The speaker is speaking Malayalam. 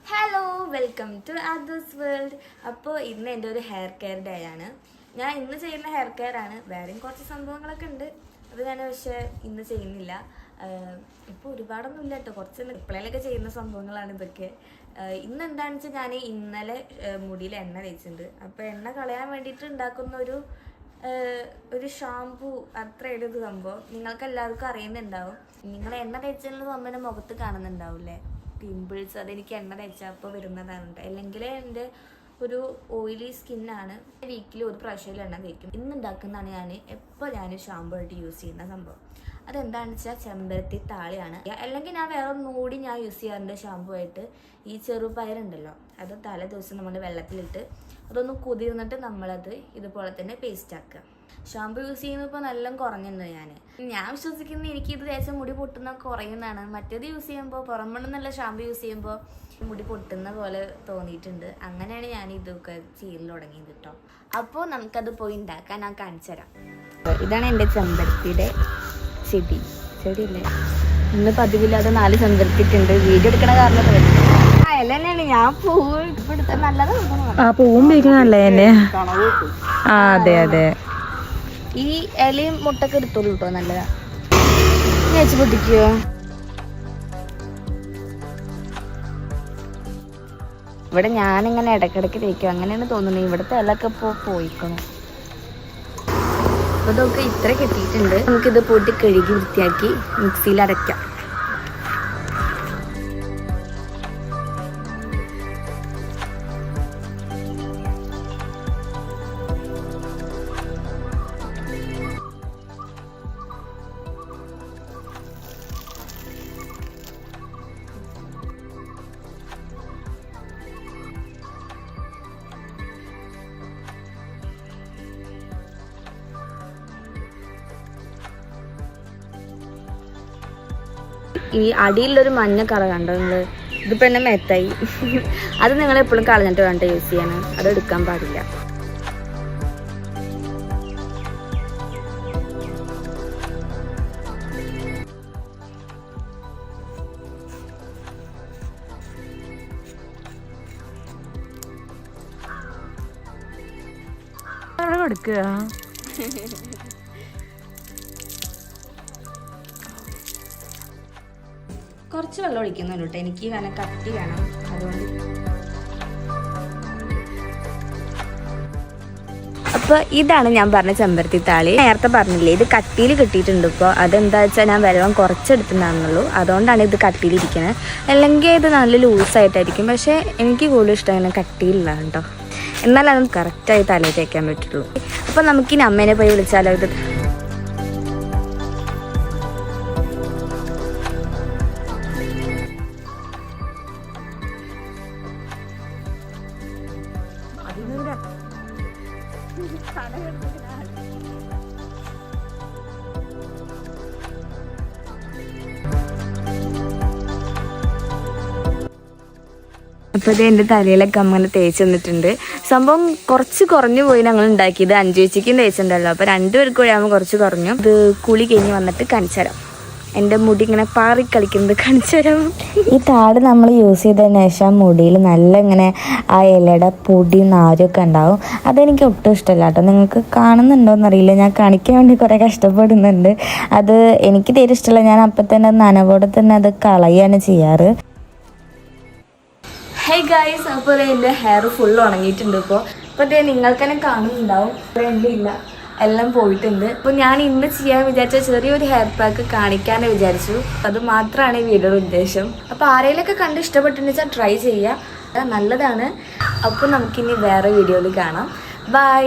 Hello welcome to Adoos world. അപ്പോൾ ഇന്ന് എൻ്റെ ഒരു ഹെയർ കെയർ ഡേ ആണ്. ഞാൻ ഇന്ന് ചെയ്യുന്ന ഹെയർ കെയർ ആണ്. വേറെയും കുറച്ച് സംഭവങ്ങളൊക്കെ ഉണ്ട്, അത് ഞാൻ പക്ഷേ ഇന്ന് ചെയ്യുന്നില്ല. ഇപ്പോൾ ഒരുപാടൊന്നും ഇല്ല കേട്ടോ, കുറച്ച് എപ്പോഴേലൊക്കെ ചെയ്യുന്ന സംഭവങ്ങളാണ് ഇതൊക്കെ. ഇന്ന് എന്താണെന്ന് വെച്ചാൽ ഞാൻ ഇന്നലെ മുടിയിൽ എണ്ണ തേച്ചിട്ടുണ്ട്. അപ്പോൾ എണ്ണ കളയാൻ വേണ്ടിയിട്ട് ഉണ്ടാക്കുന്ന ഒരു ഷാമ്പൂ, അത്രയുടെ ഒരു സംഭവം നിങ്ങൾക്ക് എല്ലാവർക്കും അറിയുന്നുണ്ടാവും. നിങ്ങൾ എണ്ണ തേച്ചതിനുള്ള സംഭവം മുഖത്ത് കാണുന്നുണ്ടാവില്ലേ, പിമ്പിൾസ്. അതെനിക്ക് എണ്ണ തേച്ചപ്പോൾ വരുന്നതാണ്. അല്ലെങ്കിൽ എൻ്റെ ഒരു ഓയിലി സ്കിന്നാണ്. വീക്കിലി ഒരു പ്രാവശ്യം എണ്ണ തേക്കും. ഇന്നുണ്ടാക്കുന്നതാണ് ഞാൻ ഷാമ്പൂ ആയിട്ട് യൂസ് ചെയ്യുന്ന സംഭവം. അതെന്താണെന്ന് വെച്ചാൽ ചെമ്പരത്തി താളിയാണ്. അല്ലെങ്കിൽ ഞാൻ വേറെ ഒന്നുകൂടി ഞാൻ യൂസ് ചെയ്യാറുണ്ട് ഷാമ്പൂ ആയിട്ട്. ഈ ചെറുപയറുണ്ടല്ലോ, അത് തലേ ദിവസം നമ്മൾ വെള്ളത്തിലിട്ട് അതൊന്ന് കുതിർന്നിട്ട് നമ്മളത് ഇതുപോലെ തന്നെ പേസ്റ്റ് ആക്കുക. ഷാമ്പു യൂസ് ചെയ്യുമ്പോൾ നല്ല കുറഞ്ഞിട്ടുണ്ട്. ഞാൻ വിശ്വസിക്കുന്നത് എനിക്ക് ഇത് തേച്ച മുടി പൊട്ടുന്ന കുറയുന്നതാണ്. മറ്റേത് യൂസ് ചെയ്യുമ്പോൾ പുറമെന്നുള്ള ഷാമ്പു യൂസ് ചെയ്യുമ്പോൾ മുടി പൊട്ടുന്ന പോലെ തോന്നിയിട്ടുണ്ട്. അങ്ങനെയാണ് ഞാൻ ഇതൊക്കെ ചെയ്യൽ തുടങ്ങിയത് കേട്ടോ. അപ്പോൾ നമുക്കത് പോയി ഉണ്ടാക്കാൻ ഞാൻ കാണിച്ചു തരാം. ഇതാണ് എൻ്റെ ചെമ്പരത്തിയുടെ ചെടിയില്ലേ. ഇന്ന് പതിവില്ലാതെ 4 ചെമ്പരത്തിട്ടുണ്ട്. വീഡിയോ എടുക്കണ കാരണം അയല തന്നെയാണ്. ഞാൻ പൂവ് എടുത്താൽ നല്ലതാണ്. പൂവും പിടിക്കുന്നല്ലേ എന്നെ. അതെ അതെ, ഈ ഇലയും മുട്ടൊക്കെ എടുത്തോളൂ കേട്ടോ, നല്ലതാ. ചേച്ചി പൊട്ടിക്കോ. ഇവിടെ ഞാനിങ്ങനെ ഇടയ്ക്കിടയ്ക്ക് തേക്കും, അങ്ങനെയാണ് തോന്നുന്നത്. ഇവിടുത്തെ ഇലൊക്കെ പോയിക്കണം. അപ്പോൾ ഇതൊക്കെ ഇത്ര കിട്ടിയിട്ടുണ്ട്. നമുക്കിത് പൊട്ടി കഴുകി വൃത്തിയാക്കി മിക്സിയിൽ അരയ്ക്കാം. ഈ അടിയിലൊരു മഞ്ഞ കളർ കണ്ടോ നിങ്ങൾ? ഇതിപ്പോൾ എന്നെ മെത്തായി. അത് നിങ്ങൾ എപ്പോഴും കളഞ്ഞിട്ട് വേണ്ട യൂസ് ചെയ്യാൻ, അത് എടുക്കാൻ പാടില്ല. കൊടുക്കുക. കുറച്ച് വെള്ളം ഒഴിക്കുന്നുള്ളൂ കേട്ടോ, എനിക്ക് നല്ല കട്ടി വേണം, അതുകൊണ്ട്. അപ്പോൾ ഇതാണ് ഞാൻ പറഞ്ഞ ചെമ്പരത്തി താളി. നേരത്തെ പറഞ്ഞില്ലേ, ഇത് കട്ടിയിൽ കിട്ടിയിട്ടുണ്ട്. ഇപ്പോൾ അതെന്താ വെച്ചാൽ ഞാൻ വെള്ളം കുറച്ചെടുത്തിട്ടുണ്ടാകുന്നുള്ളൂ, അതുകൊണ്ടാണ് ഇത് കട്ടിയിലിരിക്കുന്നത്. അല്ലെങ്കിൽ ഇത് നല്ല ലൂസായിട്ടായിരിക്കും. പക്ഷേ എനിക്ക് കൂടുതൽ ഇഷ്ടം അങ്ങനെ കട്ടിയിലുള്ള കേട്ടോ, എന്നാലും അത് കറക്റ്റായി തലയിൽ തേക്കാൻ പറ്റുള്ളൂ. അപ്പോൾ നമുക്കിനി അമ്മേനെ പോയി വിളിച്ചാലോ. ഇത് അപ്പോൾ ഇത് എൻ്റെ തലയിലൊക്കെ അമ്മ തേച്ച് തന്നിട്ടുണ്ട്. സംഭവം കുറച്ച് കുറഞ്ഞു പോയി. ഞങ്ങൾ ഉണ്ടാക്കിയത് 5 ചേച്ചിക്കും തേച്ചിട്ടുണ്ടല്ലോ, അപ്പോൾ 2 പേർക്ക് കൂടിയാകുമ്പോൾ കുറച്ച് കുറഞ്ഞു. ഇത് കുളി കഴിഞ്ഞ് വന്നിട്ട് കാണിച്ചു തരാം. എൻ്റെ മുടി ഇങ്ങനെ പാറിക്കളിക്കുന്നത് കാണിച്ചു തരാം. ഈ താട് നമ്മൾ യൂസ് ചെയ്തതിന് ശേഷം മുടിയിൽ നല്ല ഇങ്ങനെ ആ ഇലയുടെ പൊടി നാരൊക്കെ ഉണ്ടാവും. അതെനിക്ക് ഒട്ടും ഇഷ്ടമല്ല കേട്ടോ. നിങ്ങൾക്ക് കാണുന്നുണ്ടോയെന്നറിയില്ല, ഞാൻ കാണിക്കാൻ വേണ്ടി കുറേ കഷ്ടപ്പെടുന്നുണ്ട്. അത് എനിക്ക് തീരെ ഇഷ്ടമല്ല. ഞാൻ അപ്പം തന്നെ നനവോടെ തന്നെ അത് കളയാണ് ചെയ്യാറ്. ഹേ ഗൈസ്, അപ്പോൾ എൻ്റെ ഹെയർ ഫുൾ ഉണങ്ങിയിട്ടുണ്ട്. ഇപ്പോൾ നിങ്ങൾക്ക് തന്നെ കാണുന്നുണ്ടാവും, ഇല്ല, എല്ലാം പോയിട്ടുണ്ട്. അപ്പോൾ ഞാൻ ഇന്ന് ചെയ്യാൻ വിചാരിച്ച ചെറിയൊരു ഹെയർ പാക്ക് കാണിക്കാനേ വിചാരിച്ചു. അത് മാത്രമാണ് ഈ വീഡിയോയുടെ ഉദ്ദേശം. അപ്പോൾ ആരെങ്കിലൊക്കെ കണ്ട് ഇഷ്ടപ്പെട്ടിട്ടുണ്ടെന്ന് വെച്ചാൽ ട്രൈ ചെയ്യുക, നല്ലതാണ്. അപ്പോൾ നമുക്കിനി വേറെ വീഡിയോയിൽ കാണാം. ബൈ.